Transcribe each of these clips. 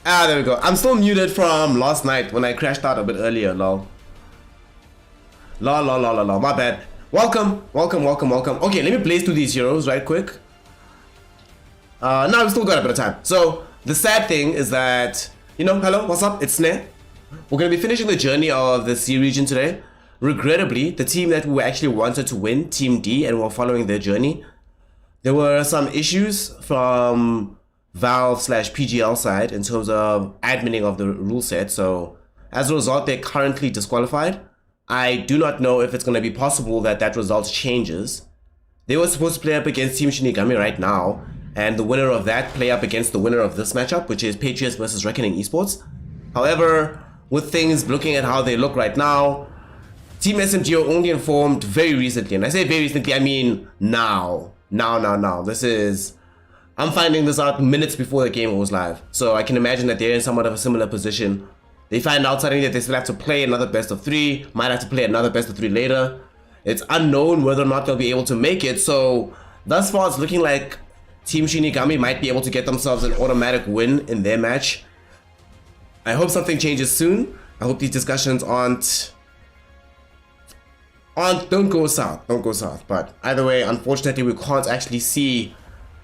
Ah, there we go. I'm still muted from last night when I crashed out a bit earlier, lol. Lol. My bad. Welcome. Okay, let me blaze through these heroes right quick. Now we still got a bit of time. So, the sad thing is that, you know, hello, what's up? It's Snare. We're going to be finishing the journey of the C region today. Regrettably, the team that we actually wanted to win, Team D, and we're following their journey, there were some issues from Valve/PGL side in terms of adminning of the rule set. So as a result, they're currently disqualified. I do not know if it's going to be possible that that result changes. They were supposed to play up against Team Shinigami right now, and the winner of that play up against the winner of this matchup, which is Patriots versus Reckoning Esports. However, with things looking at how they look right now, Team SMG are only informed very recently, and I say very recently, I mean now. This is, I'm finding this out minutes before the game was live, so I can imagine that they're in somewhat of a similar position. They find out suddenly that they still have to play another best of 3, might have to play another best of 3 later. It's unknown whether or not they'll be able to make it, so thus far it's looking like Team Shinigami might be able to get themselves an automatic win in their match. I hope something changes soon. I hope these discussions don't go south, but either way, unfortunately we can't actually see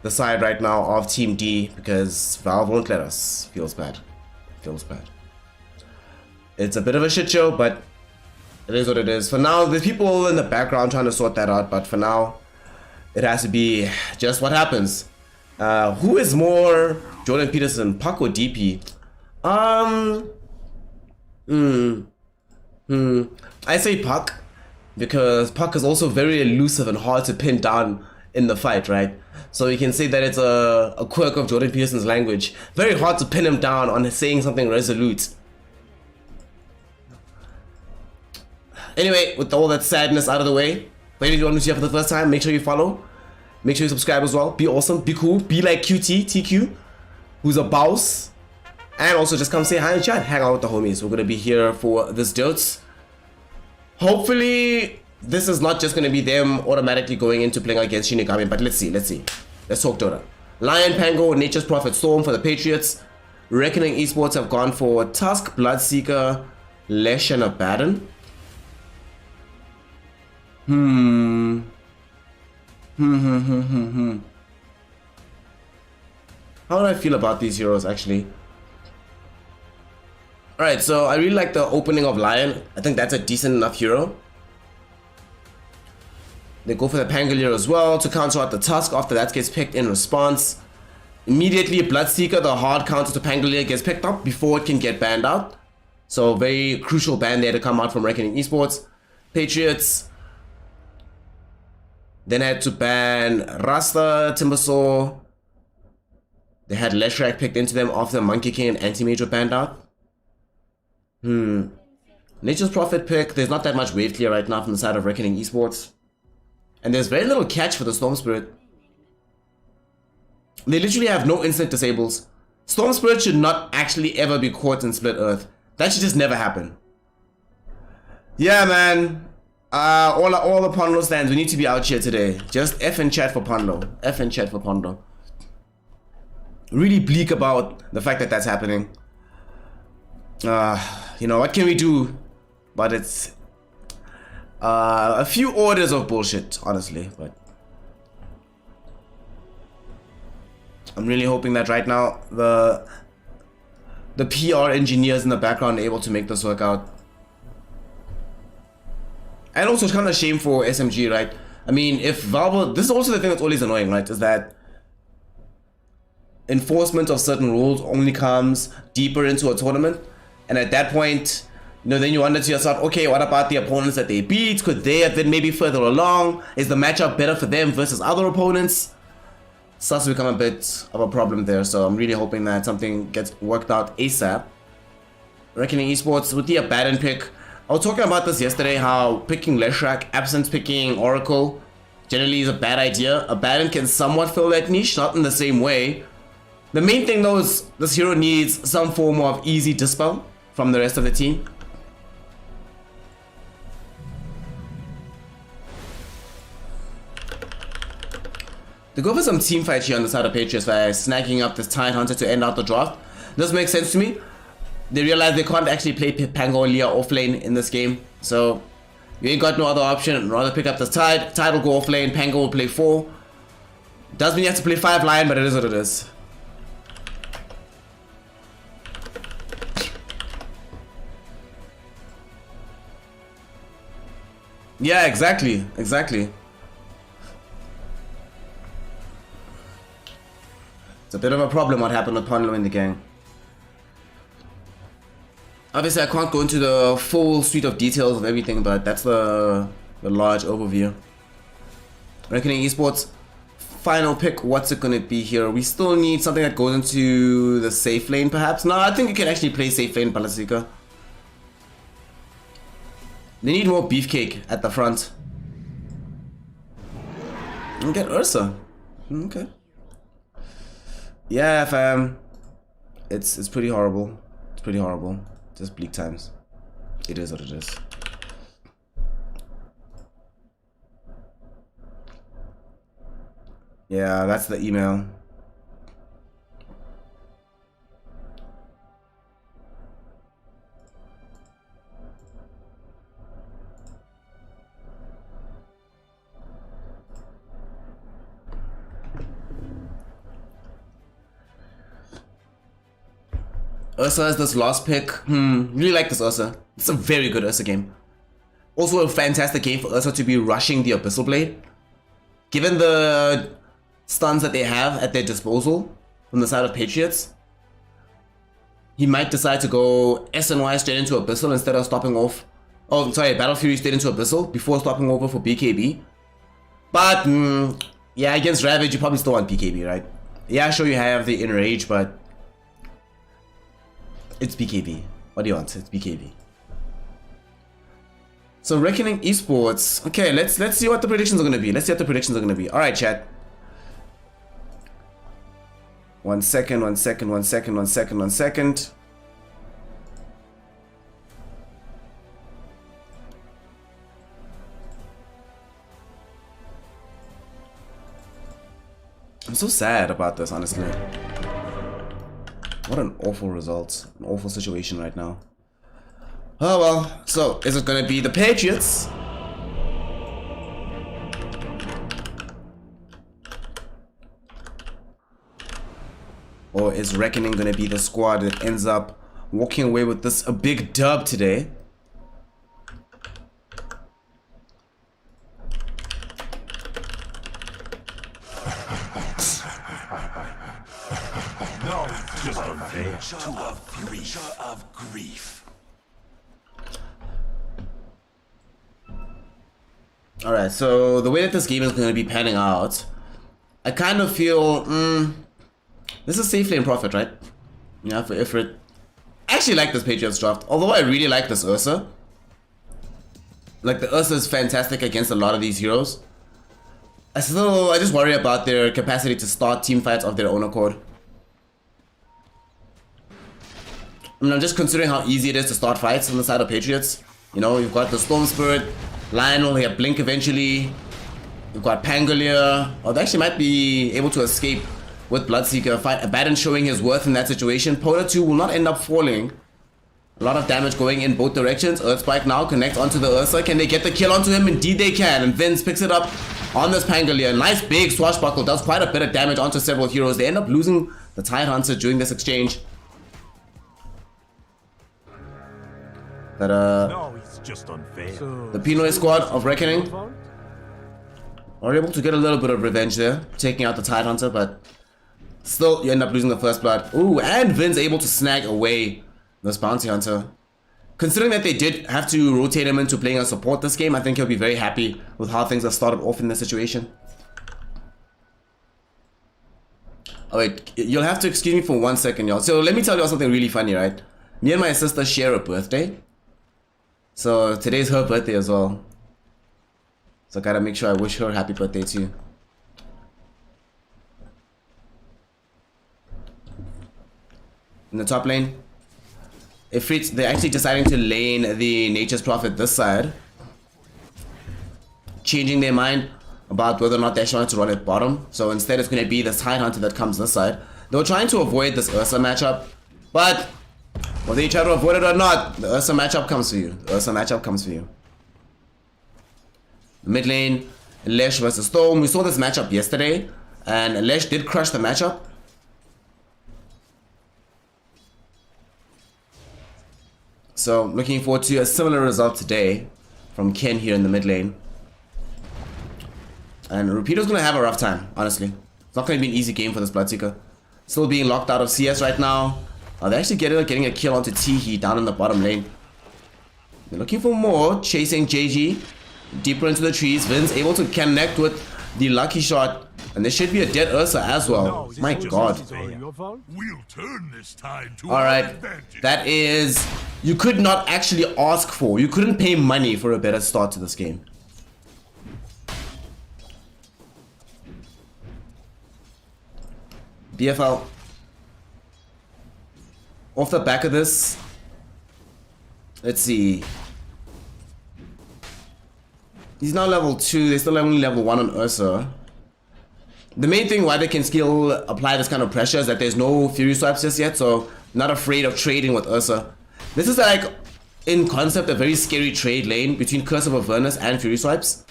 the side right now of Team D because Valve won't let us. Feels bad. It's a bit of a shit show, but it is what it is. For now, there's people in the background trying to sort that out, but for now, it has to be just what happens. Who is more Jordan Peterson, Puck or DP? I say Puck because Puck is also very elusive and hard to pin down in the fight, right? So you can say that it's a quirk of Jordan Peterson's language. Very hard to pin him down on saying something resolute. Anyway, with all that sadness out of the way, if you want to see for the first time, make sure you follow. Make sure you subscribe as well. Be awesome, be cool, be like TQ, who's a boss. And also just come say hi and chat, hang out with the homies. We're going to be here for this Dotes. Hopefully, this is not just going to be them automatically going into playing against Shinigami, but let's see. Let's talk Dota. Lion, Pango, Nature's Prophet, Storm for the Patriots. Reckoning Esports have gone for Tusk, Bloodseeker, Lesh, and Abaddon. How do I feel about these heroes, actually? Alright, so I really like the opening of Lion. I think that's a decent enough hero. They go for the Pangolier as well to counter out the Tusk after that gets picked in response. Immediately, Bloodseeker, the hard counter to Pangolier, gets picked up before it can get banned out. So very crucial ban there to come out from Reckoning Esports. Patriots then had to ban Rasta, Timbersaw. They had Leshrak picked into them after Monkey King and Anti-Mage were banned out. Nature's Prophet pick. There's not that much wave clear right now from the side of Reckoning Esports. And there's very little catch for the Storm Spirit. They literally have no instant disables. Storm Spirit should not actually ever be caught in Split Earth. That should just never happen. Yeah, man. All the Pondo stands, we need to be out here today. Just F and chat for Pondo. F and chat for Pondo. Really bleak about the fact that that's happening. You know, what can we do? But it's a few orders of bullshit, honestly. But I'm really hoping that right now the PR engineers in the background are able to make this work out. And also, it's kind of a shame for SMG, right? I mean, if Valve... This is also the thing that's always annoying, right? Is that enforcement of certain rules only comes deeper into a tournament. And at that point, you know, then you wonder to yourself, okay, what about the opponents that they beat? Could they have been maybe further along? Is the matchup better for them versus other opponents? Starts to become a bit of a problem there. So I'm really hoping that something gets worked out ASAP. Reckoning Esports with the Abaddon pick. I was talking about this yesterday, how picking Leshrac, absence picking Oracle generally is a bad idea. Abaddon can somewhat fill that niche, not in the same way. The main thing though is this hero needs some form of easy dispel from the rest of the team. They go for some team fight here on the side of Patriots by snagging up this Tidehunter to end out the draft. This makes sense to me. They realize they can't actually play Pangolia offlane in this game, so you ain't got no other option. Rather pick up this Tide. Tide will go offlane, Pango will play 4. Does mean you have to play 5 Lion, but it is what it is. Yeah, exactly. It's a bit of a problem what happened with Ponlo in the gang. Obviously, I can't go into the full suite of details of everything, but that's the large overview. Reckoning Esports, final pick, what's it going to be here? We still need something that goes into the safe lane, perhaps? No, I think you can actually play safe lane, Palasika. They need more beefcake at the front. And get Ursa. Okay. Yeah, fam. It's pretty horrible. It's pretty horrible. Just bleak times. It is what it is. Yeah, that's the email. Ursa is this last pick. Really like this Ursa. It's a very good Ursa game. Also a fantastic game for Ursa to be rushing the Abyssal Blade. Given the stuns that they have at their disposal from the side of Patriots, he might decide to go SNY straight into Abyssal instead of stopping off. Oh, sorry, Battle Fury straight into Abyssal before stopping over for BKB. But, yeah, against Ravage, you probably still want BKB, right? Yeah, sure, you have the Enrage, but it's BKB. What do you want? It's BKB. So Reckoning Esports. Okay, let's see what the predictions are gonna be. All right, chat. One second. I'm so sad about this, honestly. What an awful result. An awful situation right now. Oh well. So, is it going to be the Patriots? Or is Reckoning going to be the squad that ends up walking away with this a big dub today? Of grief. Alright, so the way that this game is going to be panning out, I kind of feel, this is safe lane profit, right? Yeah, for Ifrit. I actually like this Patriots draft, although I really like this Ursa. Like, the Ursa is fantastic against a lot of these heroes. I just worry about their capacity to start team fights of their own accord. I mean, I'm just considering how easy it is to start fights on the side of Patriots. You know, you've got the Storm Spirit, Lionel, he'll blink eventually. You've got Pangolier. Oh, they actually might be able to escape with Bloodseeker. Abaddon showing his worth in that situation. Pota 2 will not end up falling. A lot of damage going in both directions. Earthspike now connects onto the Ursa. Can they get the kill onto him? Indeed they can. And Vince picks it up on this Pangolier. Nice big swashbuckle. Does quite a bit of damage onto several heroes. They end up losing the Tidehunter during this exchange. But it's just unfair. The Pinoy squad of Reckoning are able to get a little bit of revenge there, taking out the Tidehunter, but still you end up losing the first blood. Ooh, and Vin's able to snag away this Bounty Hunter. Considering that they did have to rotate him into playing a support this game, I think he'll be very happy with how things have started off in this situation. Oh wait, you'll have to excuse me for 1 second, y'all. So let me tell you something really funny, right? Me and my sister share a birthday. So today's her birthday as well. So I gotta make sure I wish her happy birthday too. In the top lane, Ifrit, they're actually deciding to lane the Nature's Prophet this side, changing their mind about whether or not they actually want to run at bottom. So instead it's going to be this Tidehunter that comes this side. They were trying to avoid this Ursa matchup, but whether you try to avoid it or not, the Ursa matchup comes for you. The Ursa matchup comes for you. Mid lane, Lesh versus Storm. We saw this matchup yesterday, and Lesh did crush the matchup. So looking forward to a similar result today from Ken here in the mid lane. And Rupido's gonna have a rough time, honestly. It's not gonna be an easy game for this Bloodseeker. Still being locked out of CS right now. They're actually getting a kill onto Teehee down in the bottom lane. They're looking for more, chasing JG deeper into the trees. Vin's able to connect with the lucky shot, and there should be a dead Ursa as well. My god. We'll turn this tide to Alright, our advantage. that is, you could not actually ask for, you couldn't pay money for a better start to this game. BFL, off the back of this, let's see, he's now level 2, they're still only level 1 on Ursa. The main thing why they can still apply this kind of pressure is that there's no Fury Swipes just yet, so not afraid of trading with Ursa. This is like, in concept, a very scary trade lane between Curse of Avernus and Fury Swipes.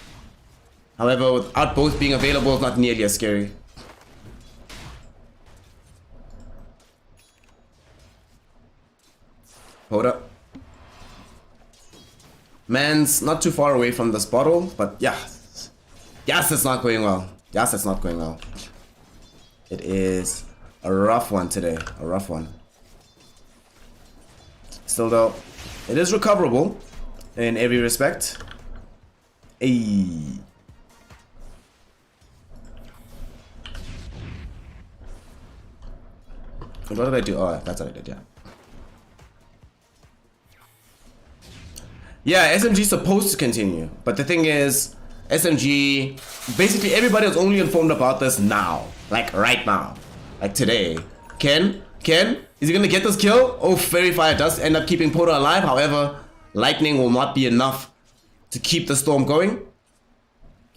However, without both being available, it's not nearly as scary. Hold up. Man's not too far away from this bottle, but yeah. Yes, it's not going well. Yes, it's not going well. It is a rough one today. A rough one. Still though, it is recoverable in every respect. Ayy. What did I do? Oh, that's what I did, yeah. Yeah, SMG is supposed to continue, but the thing is, SMG, basically everybody was only informed about this now, like right now, like today. Ken, is he gonna get this kill? Oh, Fairy Fire does end up keeping Poto alive. However, lightning will not be enough to keep the storm going,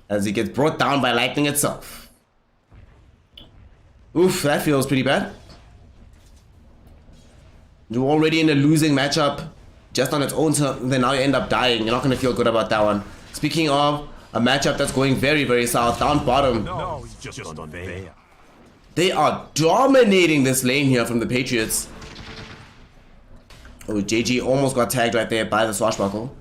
as he gets brought down by lightning itself. Oof, that feels pretty bad. You're already in a losing matchup. Just on its own turn, then now you end up dying. You're not going to feel good about that one. Speaking of a matchup that's going very, very south, down bottom. No, it's just unfair. They are dominating this lane here from the Patriots. Oh, JG almost got tagged right there by the Swashbuckle.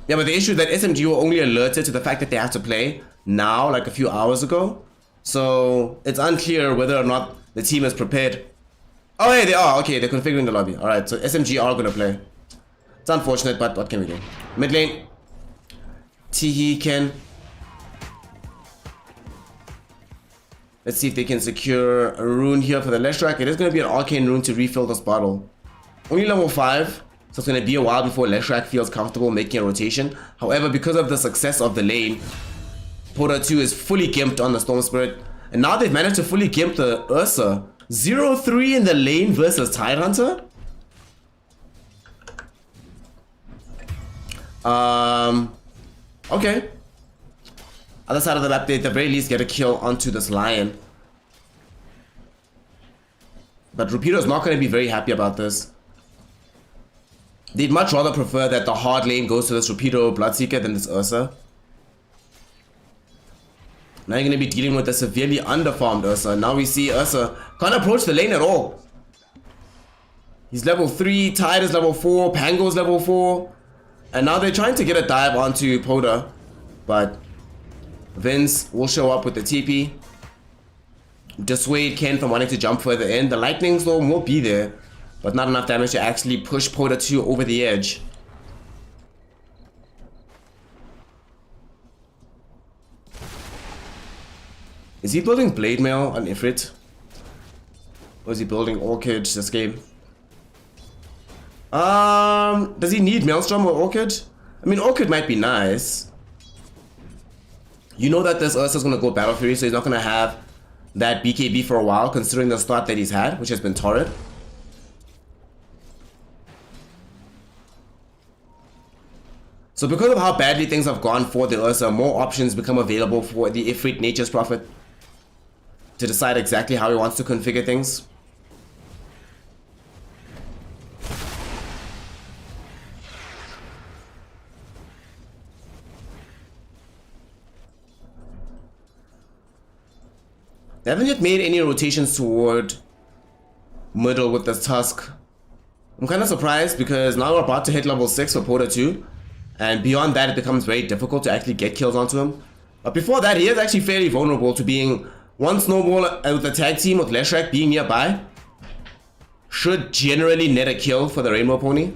Yeah, but the issue is that SMG were only alerted to the fact that they have to play now, like a few hours ago. So it's unclear whether or not the team is prepared. Oh, hey, they are. Okay, they're configuring the lobby. Alright, so SMG are going to play. It's unfortunate, but what can we do? Mid lane. Teehee can. Let's see if they can secure a rune here for the Leshrac. It is going to be an arcane rune to refill this bottle. Only level 5, so it's going to be a while before Leshrac feels comfortable making a rotation. However, because of the success of the lane, Poto 2 is fully gimped on the Storm Spirit. And now they've managed to fully gimp the Ursa. 0-3 in the lane versus Tidehunter. Okay. Other side of the map, they at the very least get a kill onto this lion. But Rupido's not going to be very happy about this. They'd much rather prefer that the hard lane goes to this Rupido Bloodseeker than this Ursa. Now you're going to be dealing with a severely underfarmed Ursa. Now we see Ursa can't approach the lane at all. He's level 3, Tide is level 4, Pango's level 4. And now they're trying to get a dive onto Poda, but Vince will show up with the TP. Dissuade Ken from wanting to jump further in. The lightning storm will be there, but not enough damage to actually push Poda 2 over the edge. Is he building Blade Mail on Ifrit? Or is he building Orchid this game? Does he need Maelstrom or Orchid? I mean, Orchid might be nice. You know that this Ursa's gonna go Battle Fury, so he's not gonna have that BKB for a while, considering the start that he's had, which has been torrid. So because of how badly things have gone for the Ursa, more options become available for the Ifrit Nature's Prophet to decide exactly how he wants to configure things. They haven't yet made any rotations toward middle with this Tusk. I'm kind of surprised because now we're about to hit level 6 for Poda 2. And beyond that, it becomes very difficult to actually get kills onto him. But before that, he is actually fairly vulnerable to being one snowball with the tag team with Leshrac being nearby. Should generally net a kill for the Rainbow Pony.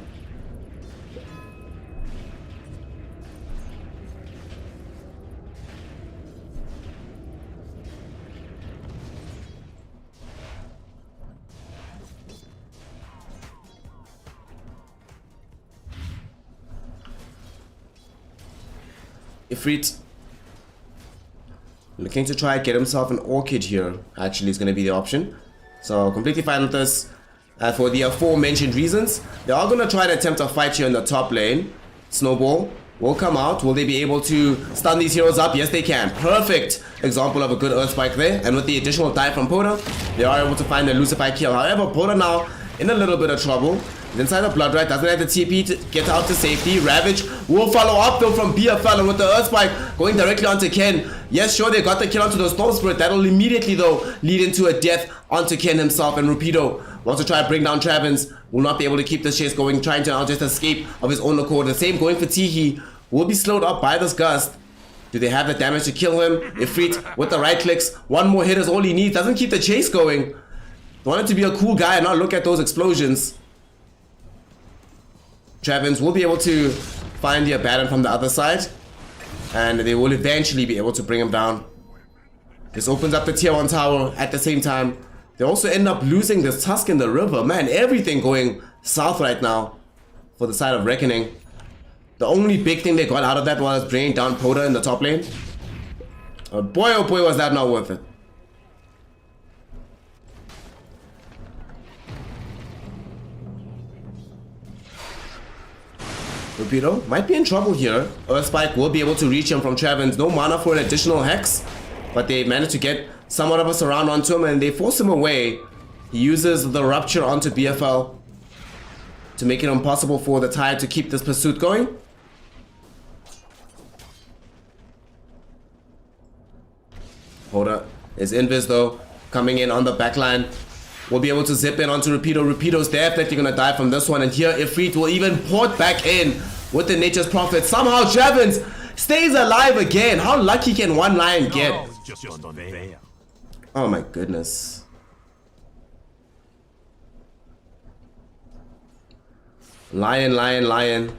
Ifrit looking to try and get himself an Orchid here actually is going to be the option. So completely fine with this. For the aforementioned reasons, they are going to try to attempt a fight here in the top lane. Snowball will come out. Will they be able to stun these heroes up? Yes, they can. Perfect example of a good Earth Spike there. And with the additional dive from Poda, they are able to find a Lucify kill. However, Poda now in a little bit of trouble. He's inside the Blood Right, doesn't have the TP to get out to safety. Ravage will follow up though from BFL, and with the Earth Spike going directly onto Ken. Yes, sure, they got the kill onto the Storm Spirit. That'll immediately though lead into a death onto Ken himself, and Rupido wants to try to bring down Travens. Will not be able to keep this chase going, trying to now just escape of his own accord. The same going for Tihi. Will be slowed up by this gust. Do they have the damage to kill him? Ifrit with the right clicks. One more hit is all he needs. Doesn't keep the chase going. Wanted to be a cool guy and not look at those explosions. Travens will be able to find the Abaddon from the other side, and they will eventually be able to bring him down. This opens up the tier 1 tower at the same time. They also end up losing this Tusk in the river. Man, everything going south right now for the side of Reckoning. The only big thing they got out of that was bringing down Poda in the top lane. Oh boy, was that not worth it. Rupido might be in trouble here. Earth Spike will be able to reach him from Travens. No mana for an additional Hex, but they managed to get somewhat of a surround onto him and they force him away. He uses the Rupture onto BFL to make it impossible for the Tide to keep this pursuit going. Poda is invis though, coming in on the backline. Will be able to zip in onto Rupido. Rupido's definitely gonna die from this one, and here Ifrit will even port back in with the Nature's Prophet. Somehow Travens stays alive again. How lucky can one lion get? Oh my goodness. Lion.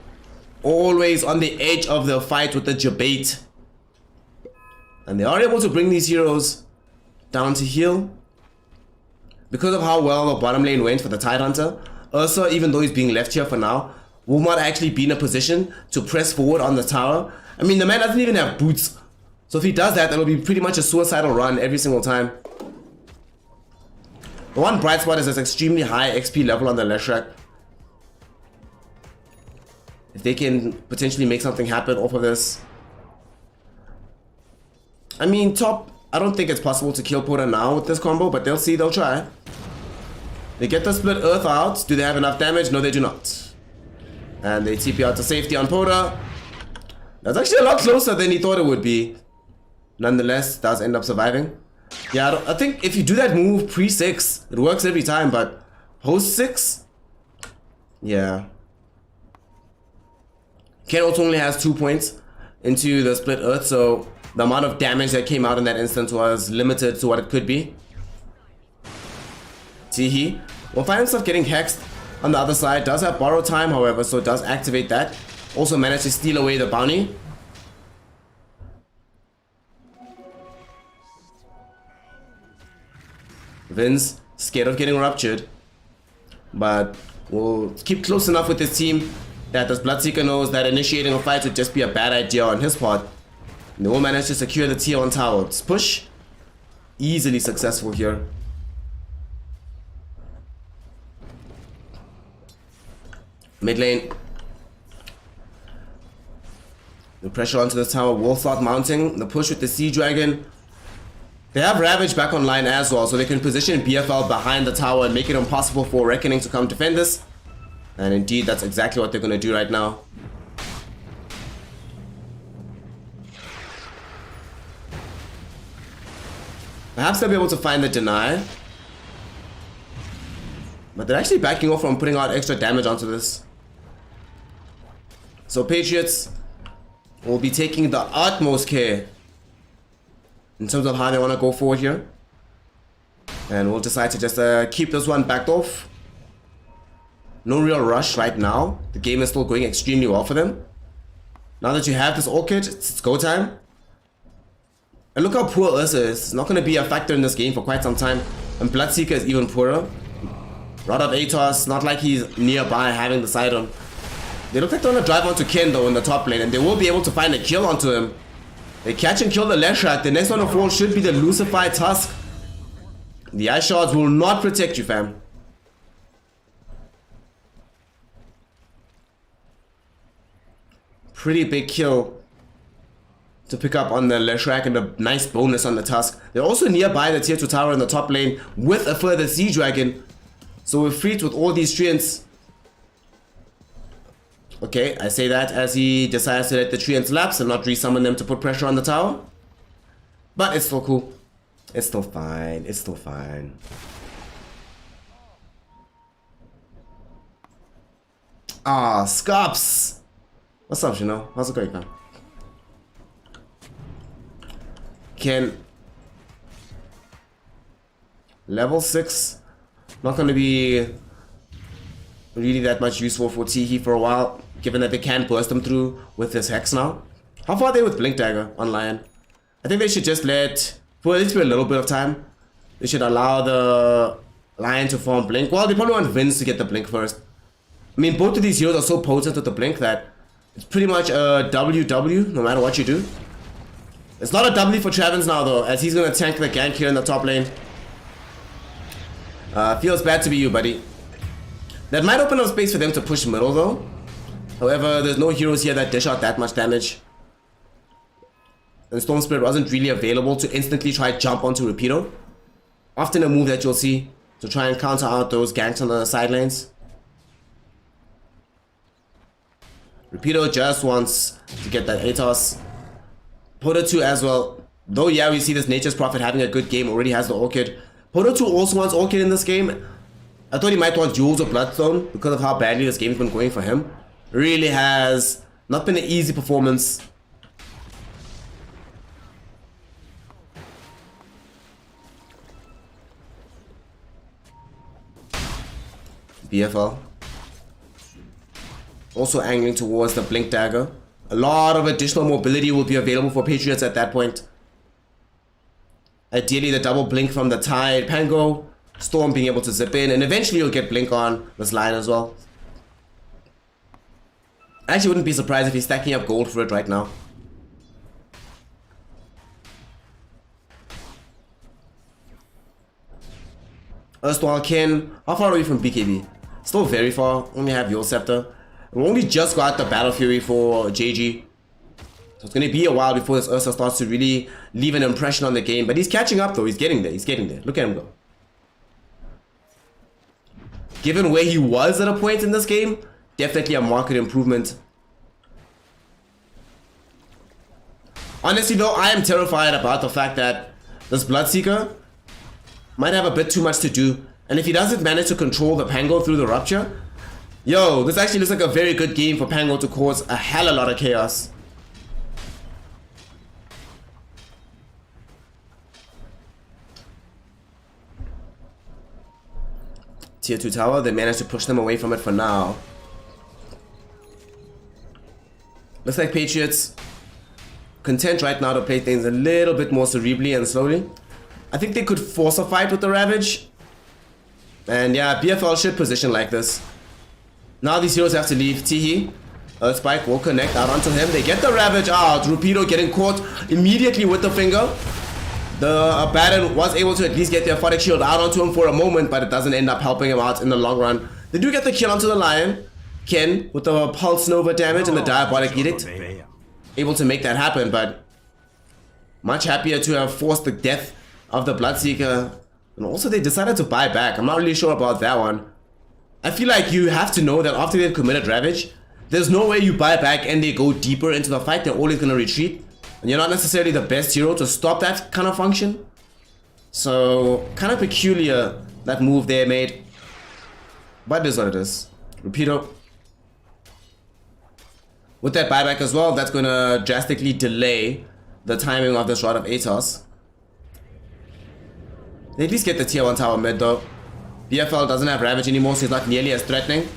Always on the edge of the fight with the Jabate. And they are able to bring these heroes down to heal. Because of how well the bottom lane went for the Tidehunter, Ursa, even though he's being left here for now, will not actually be in a position to press forward on the tower. I mean, the man doesn't even have boots. So if he does that, it'll be pretty much a suicidal run every single time. The one bright spot is this extremely high XP level on the Leshrac. If they can potentially make something happen off of this. I mean, top, I don't think it's possible to kill Poda now with this combo, but they'll see, they'll try. They get the split earth out. Do they have enough damage? No, they do not. And they TP out to safety on Poda. That's actually a lot closer than he thought it would be. Nonetheless, does end up surviving. Yeah, I think if you do that move pre-6, it works every time, but post-6? Yeah. Ken also only has 2 points into the split earth, so the amount of damage that came out in that instance was limited to what it could be. Tihi will find himself getting hexed on the other side. Does have borrow time, however, so does activate that. Also managed to steal away the bounty. Vince scared of getting ruptured, but will keep close enough with his team that this Bloodseeker knows that initiating a fight would just be a bad idea on his part. And they will manage to secure the tier 1 tower. This push, easily successful here. Mid lane. The pressure onto this tower will start mounting. The push with the Sea Dragon. They have Ravage back online as well, so they can position BFL behind the tower and make it impossible for Reckoning to come defend this. And indeed, that's exactly what they're going to do right now. Perhaps they'll be able to find the deny. But they're actually backing off from putting out extra damage onto this. So Patriots will be taking the utmost care in terms of how they want to go forward here. And we'll decide to just keep this one backed off. No real rush right now. The game is still going extremely well for them. Now that you have this Orchid, it's go time. And look how poor Ursa is. It's not going to be a factor in this game for quite some time. And Bloodseeker is even poorer. Rod of Atos, not like he's nearby having the side on. They look like they're going to drive onto Ken though in the top lane. And they will be able to find a kill onto him. They catch and kill the Leshrac. The next one to fall should be the Lucified Tusk. The Ice Shards will not protect you, fam. Pretty big kill to pick up on the Leshrac and a nice bonus on the Tusk. They're also nearby the tier 2 tower in the top lane with a further Sea Dragon. So we're free with all these treants. Okay, I say that as he decides to let the treants lapse and not resummon them to put pressure on the tower. But it's still cool. It's still fine. It's still fine. Ah, Scops! What's up, Shino? How's it going, man? Ken. Level 6. Not going to be really that much useful for Tihi for a while, given that they can burst them through with this Hex now. How far are they with Blink Dagger on Lion? I think they should just let, for at least a little bit of time, they should allow the Lion to form Blink. Well, they probably want Vince to get the Blink first. I mean, both of these heroes are so potent with the Blink that it's pretty much a WW no matter what you do. It's not a W for Travis now though, as he's going to tank the gank here in the top lane. Feels bad to be you, buddy. That might open up space for them to push middle though. However, there's no heroes here that dish out that much damage. And Storm Spirit wasn't really available to instantly try jump onto Rapido. Often a move that you'll see to try and counter out those ganks on the side lanes. Rapido just wants to get that Atos. Poto 2 as well. Though yeah, we see this Nature's Prophet having a good game, already has the Orchid. Poto 2 also wants Orchid in this game. I thought he might want Jewels or Bloodstone because of how badly this game's been going for him. Really has not been an easy performance. BFL. Also angling towards the Blink Dagger. A lot of additional mobility will be available for Patriots at that point. Ideally the double Blink from the Tide Pango. Storm being able to zip in, and eventually you'll get Blink on this line as well. I actually wouldn't be surprised if he's stacking up gold for it right now. Erstwhile Ken, how far are we from BKB? Still very far, only have your Scepter. We only just got the Battle Fury for JG. So it's going to be a while before this Ursa starts to really leave an impression on the game. But he's catching up though, he's getting there, Look at him go. Given where he was at a point in this game, definitely a market improvement. Honestly though, I am terrified about the fact that this Bloodseeker might have a bit too much to do. And if he doesn't manage to control the Pango through the Rupture, Yo, this actually looks like a very good game for Pango to cause a hell of a lot of chaos. Tier 2 tower, they managed to push them away from it for now. Looks like Patriots content right now to play things a little bit more cerebrally and slowly. I think they could force a fight with the Ravage. And yeah, BFL should position like this. Now these heroes have to leave. Tihi, Earth Spike will connect out onto him. They get the Ravage out. Rupido getting caught immediately with the finger. The Baron was able to at least get the Aphotic Shield out onto him for a moment, but it doesn't end up helping him out in the long run. They do get the kill onto the Lion. Ken with the Pulse Nova damage and the Diabolic Edict. Able to make that happen, but much happier to have forced the death of the Bloodseeker. And also they decided to buy back. I'm not really sure about that one. I feel like you have to know that after they've committed Ravage, there's no way you buy back and they go deeper into the fight. They're always going to retreat. And you're not necessarily the best hero to stop that kind of function. So, kind of peculiar, that move they made. But it is what it is. Rapido. With that buyback as well, that's going to drastically delay the timing of this Rod of Atos. They at least get the tier 1 tower mid though. BFL doesn't have Ravage anymore, so he's not nearly as threatening.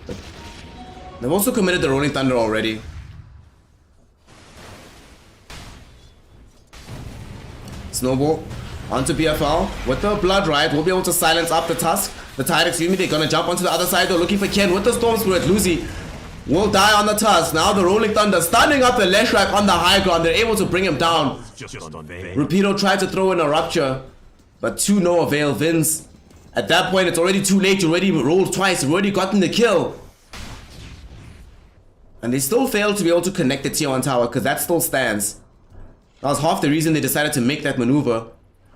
But they've also committed the Rolling Thunder already. Snowball onto BFL with the Blood Riot. We'll be able to silence up the Tusk. The Tide, excuse me, they're gonna jump onto the other side. They're looking for Ken with the Storm Spirit. Lucy will die on the Tusk. Now the Rolling Thunder standing up the Leshrac on the high ground. They're able to bring him down. Rapido tried to throw in a Rupture, but to no avail. Vince, at that point, it's already too late. You already rolled twice. You've already gotten the kill. And they still failed to be able to connect the tier 1 tower because that still stands. That was half the reason they decided to make that maneuver.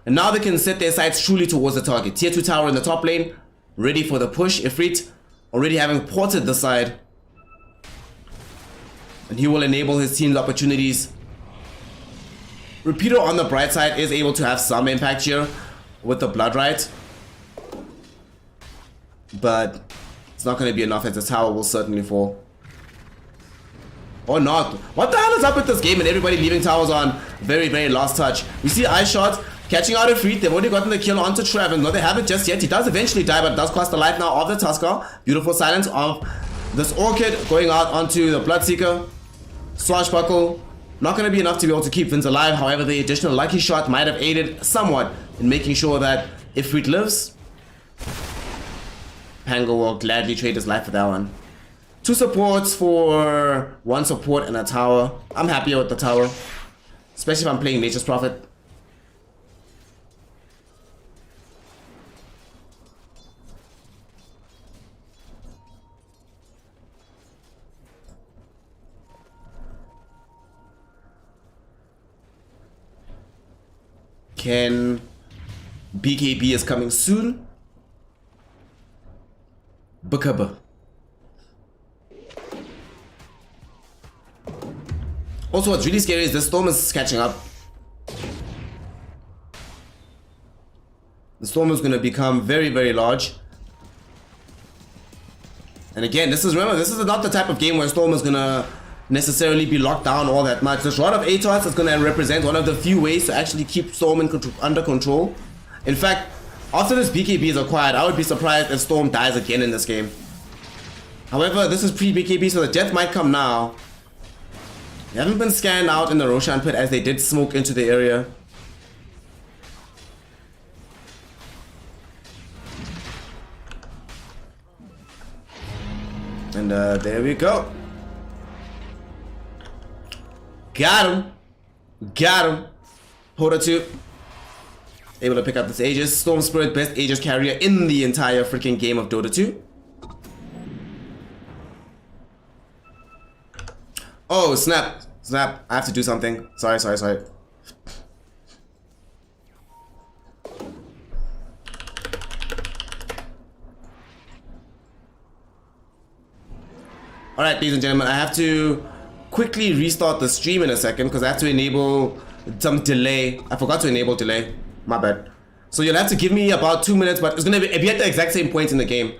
And now they can set their sights truly towards the target. Tier 2 tower in the top lane, ready for the push. Ifrit already having ported the side. And he will enable his team's opportunities. Rapido on the bright side is able to have some impact here with the Blood Riot. But it's not going to be enough as the tower will certainly fall. Or not. What the hell is up with this game and everybody leaving towers on very, very last touch? We see Ice Shot catching out a Ifrit. They've already gotten the kill onto Traven. No, they haven't just yet. He does eventually die, but it does cost the life now of the Tusker. Beautiful silence of this Orchid going out onto the Bloodseeker. Swashbuckle. Not going to be enough to be able to keep Vince alive. However, the additional Lucky Shot might have aided somewhat in making sure that Ifrit lives. Pango will gladly trade his life for that one. 2 supports for 1 support and a tower. I'm happier with the tower, especially if I'm playing Nature's Prophet. Can BKB is coming soon? Bukaba. Also, what's really scary is the storm is catching up. The storm is going to become very, very large. And again, remember, this is not the type of game where storm is going to necessarily be locked down all that much. This Rod of Atos is going to represent one of the few ways to actually keep storm under control. In fact, after this BKB is acquired, I would be surprised if storm dies again in this game. However, this is pre-BKB, so the death might come now. They haven't been scanned out in the Roshan pit as they did smoke into the area. And there we go. Got him. Got him. Hoda 2. Able to pick up this Aegis. Storm Spirit, best Aegis carrier in the entire freaking game of Dota 2. Oh, snap. Snap. I have to do something. Sorry. Alright, ladies and gentlemen, I have to quickly restart the stream in a second because I have to enable some delay. I forgot to enable delay. My bad. So you'll have to give me about 2 minutes, but it's going to be at the exact same point in the game.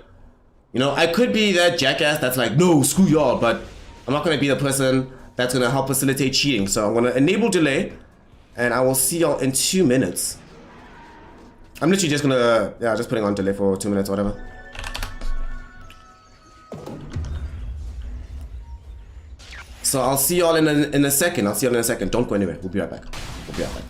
You know, I could be that jackass that's like, no, screw y'all, but I'm not going to be the person that's going to help facilitate cheating. So I'm going to enable delay, and I will see y'all in 2 minutes. I'm literally just going to, yeah, just putting on delay for 2 minutes or whatever. So I'll see y'all in a second. I'll see y'all in a second. Don't go anywhere. We'll be right back. We'll be right back.